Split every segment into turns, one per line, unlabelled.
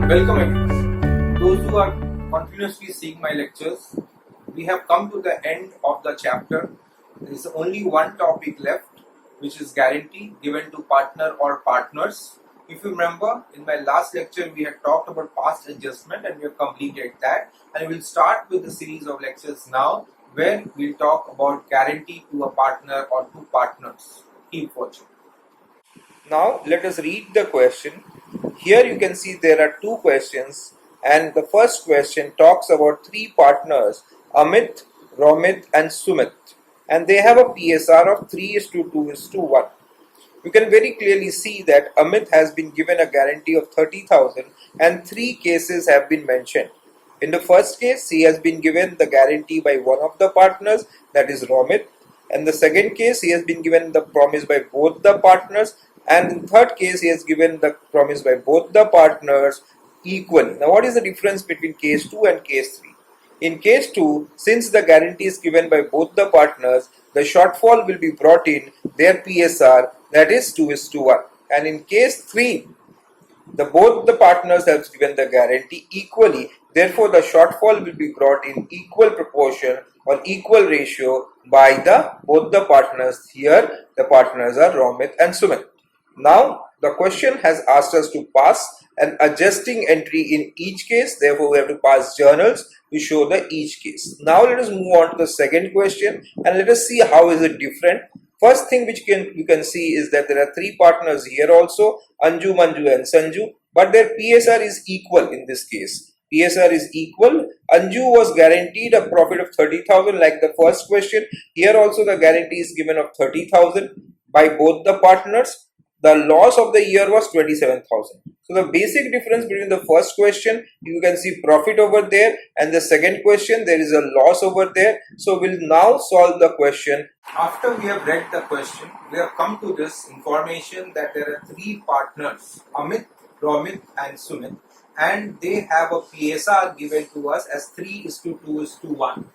Welcome everyone. Those who are continuously seeing my lectures, we have come to the end of the chapter. There is only one topic left, which is guarantee given to partner or partners. If you remember, in my last lecture we had talked about past adjustment and we have completed that, and we will start with the series of lectures now where we will talk about guarantee to a partner or to partners. Keep watching. Now let us read the question. Here you can see there are two questions, and the first question talks about three partners, Amit, Romit and Sumit, and they have a PSR of 3:2:1. You can very clearly see that Amit has been given a guarantee of 30,000 and three cases have been mentioned. In the first case, he has been given the guarantee by one of the partners, that is Romit. In the second case, he has been given the promise by both the partners, and in the third case, he has given the promise by both the partners equally. Now, what is the difference between case 2 and case 3? In case 2, since the guarantee is given by both the partners, the shortfall will be brought in their PSR, that is 2:1. And in case 3, both the partners have given the guarantee equally, therefore the shortfall will be brought in equal proportion or equal ratio by both the partners. Here the partners are Romit and Sumit. Now the question has asked us to pass an adjusting entry in each case, therefore we have to pass journals to show the each case. Now let us move on to the second question and let us see how is it different. First thing which you can see is that there are three partners here also, Anju, Manju and Sanju, but their PSR is equal in this case. PSR is equal. Anju was guaranteed a profit of 30,000 like the first question. Here also the guarantee is given of 30,000 by both the partners. The loss of the year was 27,000. So the basic difference between the first question, you can see profit over there, and the second question, there is a loss over there. So we'll now solve the question. After we have read the question, we have come to this information that there are three partners, Amit, Romit and Sumit, and they have a PSR given to us as 3:2:1.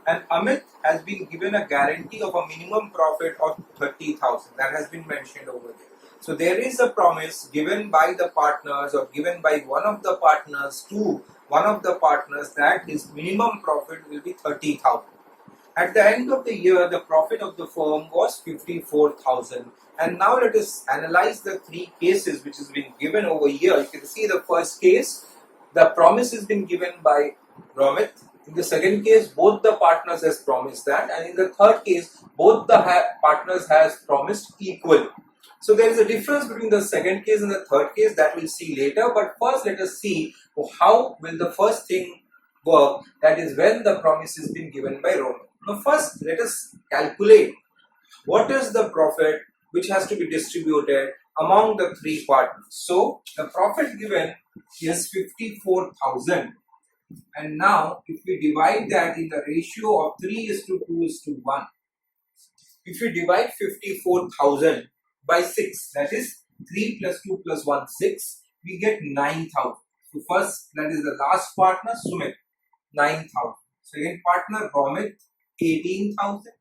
And Amit has been given a guarantee of a minimum profit of 30,000. That has been mentioned over there. So there is a promise given by the partners or given by one of the partners to one of the partners that his minimum profit will be 30,000. At the end of the year, the profit of the firm was 54,000. And now let us analyze the three cases which has been given over here. You can see the first case, the promise has been given by Romit. In the second case, both the partners has promised that, and in the third case, both the partners has promised equal. So there is a difference between the second case and the third case that we'll see later. But first, let us see how will the first thing work. That is when the promise has been given by Romit. Now, first let us calculate what is the profit which has to be distributed among the three partners. So the profit given is 54,000. And now, if we divide that in the ratio of 3:2:1, if we divide 54,000 by 6, that is 3 plus 2 plus 1, 6, we get 9,000. So first, that is the last partner, Sumit, 9,000. Second partner, Romit, 18,000.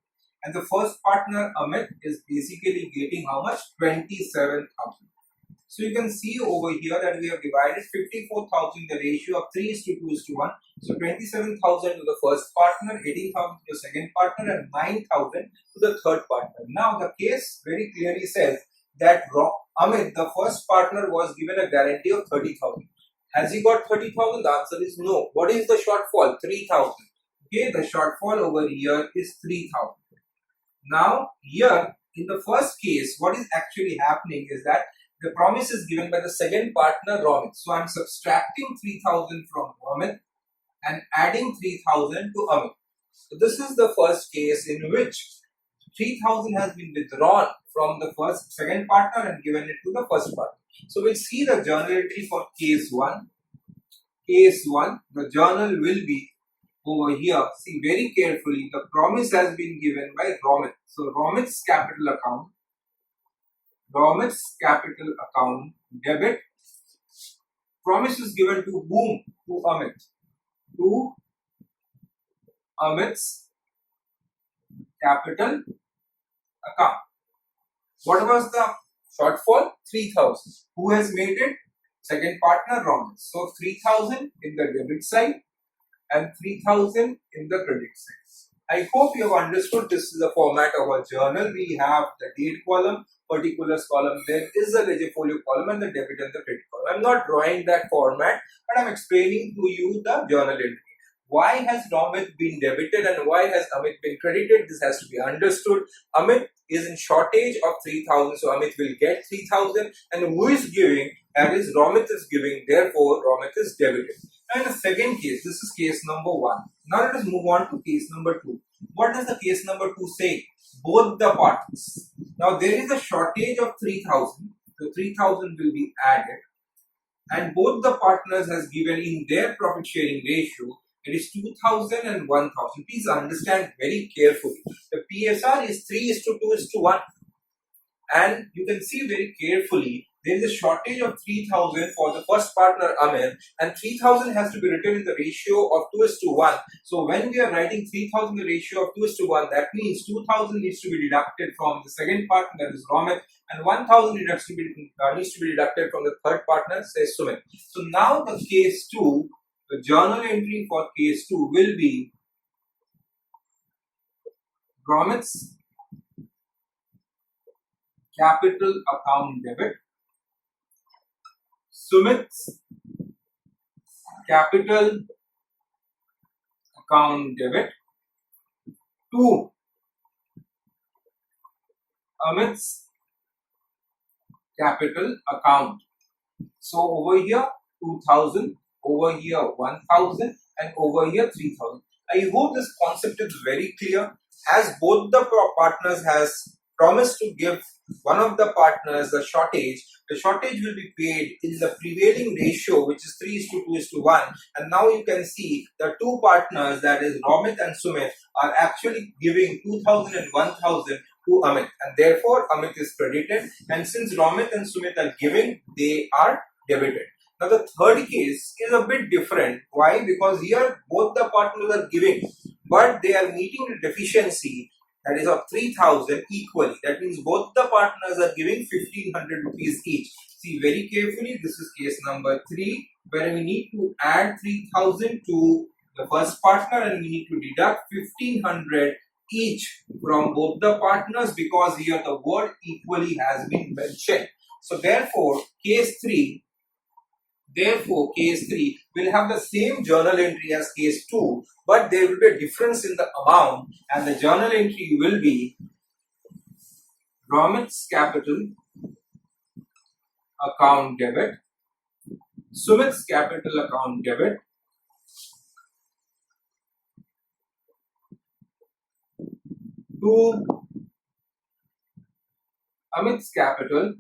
And the first partner, Amit, is basically getting how much? 27,000. So you can see over here that we have divided 54,000 the ratio of 3:2:1. So 27,000 to the first partner, 18,000 to the second partner, and 9,000 to the third partner. Now the case very clearly says that Amit, the first partner, was given a guarantee of 30,000. Has he got 30,000? The answer is no. What is the shortfall? 3,000. Okay, the shortfall over here is 3,000. Now here in the first case, what is actually happening is that the promise is given by the second partner, Romit. So I am subtracting 3,000 from Romit and adding 3,000 to Amit. So this is the first case in which 3,000 has been withdrawn from the second partner and given it to the first partner. So we'll see the journal entry for case 1. Case 1, the journal will be over here. See very carefully, the promise has been given by Romit. So Romit's capital account, debit. Promise is given to whom? To Amit. To Amit's capital account. What was the shortfall? 3,000. Who has made it? second partner Romit. So 3000 in the debit side and 3000 in the credit side. I hope you have understood this is the format of a journal. We have the date column, particulars column, there is a ledger folio column and the debit and the credit column. I am not drawing that format, but I am explaining to you the journal entry. Why has Romit been debited and why has Amit been credited? This has to be understood. Amit is in shortage of 3000, so Amit will get 3000, and who is giving? That is Romit is giving, therefore Romit is debited. Now in the second case, this is case number 1. Now let us move on to case number 2. What does the case number 2 say? Both the parties. Now there is a shortage of 3000, so 3000 will be added, and both the partners has given in their profit sharing ratio, it is 2000 and 1000. Please understand very carefully. The PSR is 3:2:1, and you can see very carefully there is a shortage of 3000 for the first partner Amir, and 3000 has to be written in the ratio of 2:1. So when we are writing 3000 in the ratio of 2:1, that means 2000 needs to be deducted from the second partner, that is Romit, and 1000 needs to be deducted from the third partner, says Sumit. So now the case 2, the journal entry for case 2 will be Romit's capital account debit, Sumit's capital account debit to Amit's capital account. So over here 2000, over here 1000, and over here 3000. I hope this concept is very clear. As both the partners has promised to give one of the partners the shortage will be paid in the prevailing ratio, which is 3:2:1. And now you can see the two partners, that is Romit and Sumit, are actually giving 2000 and 1000 to Amit, and therefore Amit is credited, and since Romit and Sumit are giving, they are debited. Now the third case is a bit different. Why? Because here both the partners are giving, but they are meeting the deficiency, that is of 3000 equally. That means both the partners are giving 1500 rupees each. See very carefully, this is case number 3, where we need to add 3000 to the first partner and we need to deduct 1500 each from both the partners, because here the word equally has been mentioned. So therefore case 3 will have the same journal entry as case 2, but there will be a difference in the amount, and the journal entry will be Romit's capital account debit, Sumit's capital account debit to Amit's capital,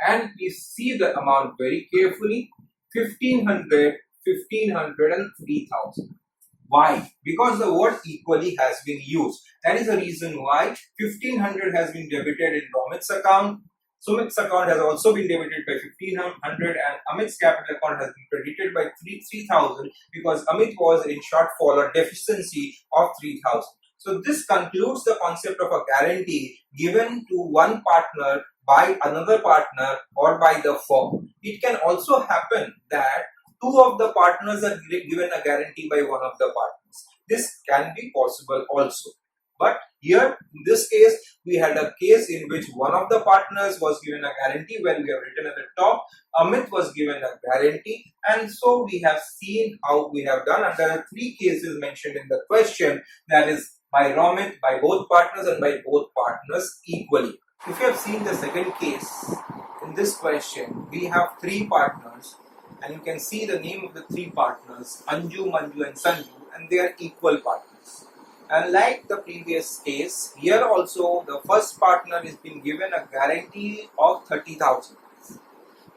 and please see the amount very carefully, 1500, 1500 and 3000. Why? Because the word equally has been used. That is the reason why 1500 has been debited in Romit's account, Sumit's account has also been debited by 1500, and Amit's capital account has been credited by 3000 because Amit was in shortfall or deficiency of 3000. So this concludes the concept of a guarantee given to one partner by another partner or by the firm. It can also happen that two of the partners are given a guarantee by one of the partners. This can be possible also. But here in this case, we had a case in which one of the partners was given a guarantee, where we have written at the top, Amit was given a guarantee, and so we have seen how we have done. And there are 3 cases mentioned in the question, that is by Romit, by both partners, and by both partners equally. If you have seen the second case, in this question, we have 3 partners, and you can see the name of the 3 partners, Anju, Manju and Sanju, and they are equal partners. And like the previous case, here also the first partner is being given a guarantee of 30,000.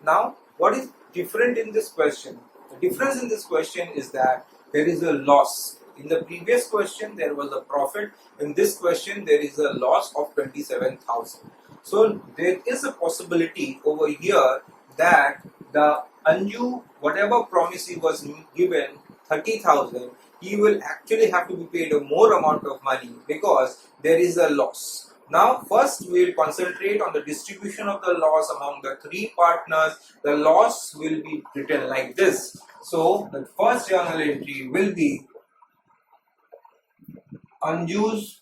Now, what is different in this question? The difference in this question is that there is a loss. In the previous question, there was a profit. In this question, there is a loss of 27,000. So there is a possibility over here that the Anju, whatever promise he was given, 30,000, he will actually have to be paid a more amount of money because there is a loss. Now first we will concentrate on the distribution of the loss among the three partners. The loss will be written like this. So the first journal entry will be Anju's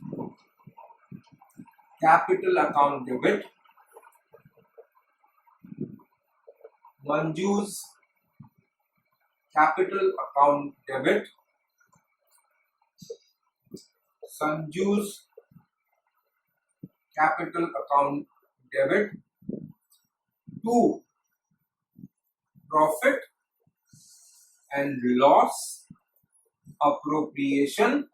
capital account debit, Manju's capital account debit, Sanju's capital account debit to profit and loss appropriation account.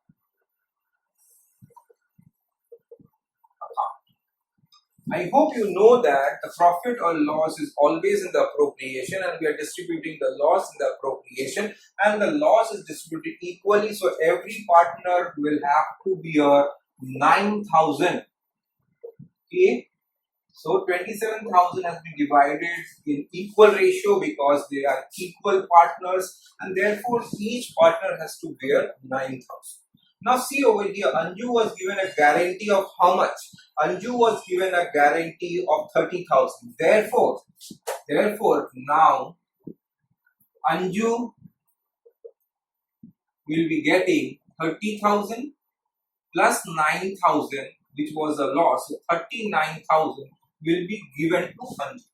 I hope you know that the profit or loss is always in the appropriation, and we are distributing the loss in the appropriation, and the loss is distributed equally, so every partner will have to bear 9,000. Okay, so 27,000 has been divided in equal ratio because they are equal partners, and therefore each partner has to bear 9,000. Now see over here, Anju was given a guarantee of how much? Anju was given a guarantee of 30,000. Therefore now Anju will be getting 30,000 plus 9,000, which was a loss. So 39,000 will be given to Anju.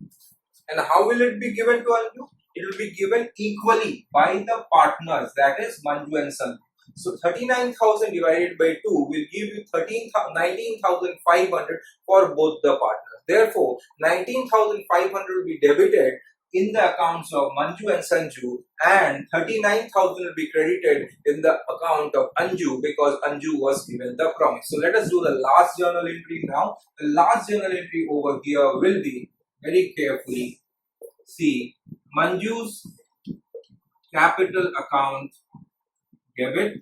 And how will it be given to Anju? It will be given equally by the partners, that is Manju and Sanju. So 39,000 divided by 2 will give you 19,500 for both the partners. Therefore, 19,500 will be debited in the accounts of Manju and Sanju, and 39,000 will be credited in the account of Anju because Anju was given the promise. So let us do the last journal entry now. The last journal entry over here will be, very carefully, see, Manju's capital account debit,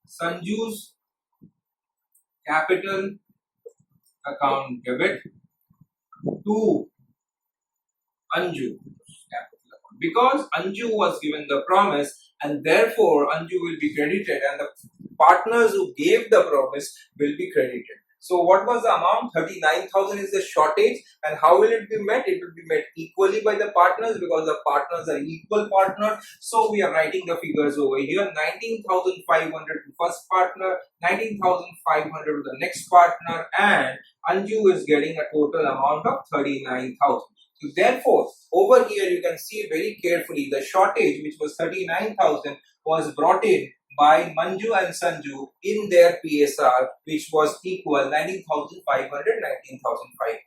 Sanju's capital account debit to Anju capital account, because Anju was given the promise, and therefore Anju will be credited, and the partners who gave the promise will be credited. So what was the amount? 39,000 is the shortage, and how will it be met? It will be met equally by the partners because the partners are equal partners. So we are writing the figures over here: 19,500 to first partner, 19,500 to the next partner, and Anju is getting a total amount of 39,000. So therefore, over here you can see very carefully the shortage, which was 39,000, was brought in by Manju and Sanju in their PSR, which was equal 19,500, 19,500.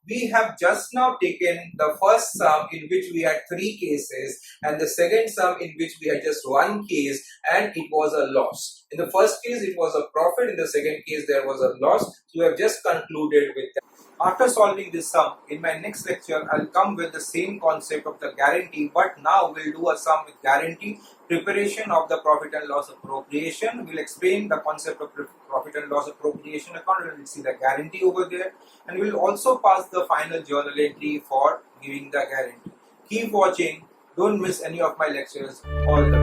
We have just now taken the first sum in which we had 3 cases, and the second sum in which we had just 1 case, and it was a loss. In the first case it was a profit, in the second case there was a loss. So we have just concluded with that. After solving this sum, in my next lecture I'll come with the same concept of the guarantee, but now we'll do a sum with guarantee, preparation of the profit and loss appropriation. We'll explain the concept of profit and loss appropriation account, and we'll see the guarantee over there, and we'll also pass the final journal entry for giving the guarantee. Keep watching, don't miss any of my lectures. All the